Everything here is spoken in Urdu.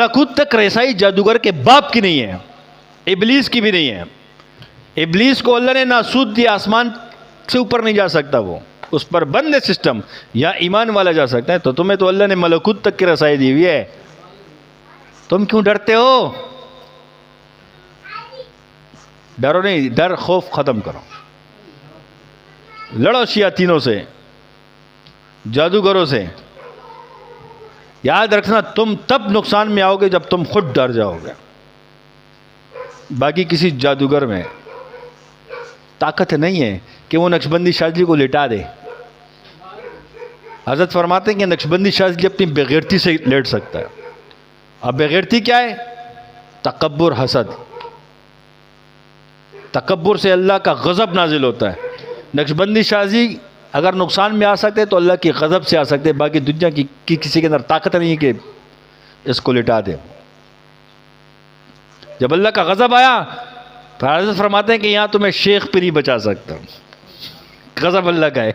ملکوت تک رسائی جادوگر کے باپ کی نہیں ہے، ابلیس کی بھی نہیں ہے. ابلیس کو اللہ نے ناسود دیا، آسمان سے اوپر نہیں جا سکتا، وہ اس پر بند ہے سسٹم. یا ایمان والا جا سکتا ہے. تو تمہیں تو اللہ نے ملکوت تک کی رسائی دی ہوئی ہے، تم کیوں ڈرتے ہو؟ ڈرو نہیں، ڈر خوف ختم کرو. لڑو شیاطینوں سے، جادوگروں سے. یاد رکھنا تم تب نقصان میں آؤ گے جب تم خود ڈر جاؤ گے. باقی کسی جادوگر میں طاقت نہیں ہے کہ وہ نقشبندی شاہ جی کو لٹا دے. حضرت فرماتے ہیں کہ نقشبندی شاہ جی اپنی بغیرتی سے لیٹ سکتا ہے. اب بغیرتی کیا ہے؟ تکبر، حسد. تکبر سے اللہ کا غضب نازل ہوتا ہے. نقشبندی شاہ جی اگر نقصان میں آ سکتے تو اللہ کی غضب سے آ سکتے، باقی دنیا کی کسی کے اندر طاقت نہیں ہے کہ اس کو لٹا دے. جب اللہ کا غضب آیا تو حضرت فرماتے ہیں کہ یہاں تو میں شیخ بھی نہیں بچا سکتا، غضب اللہ کا ہے.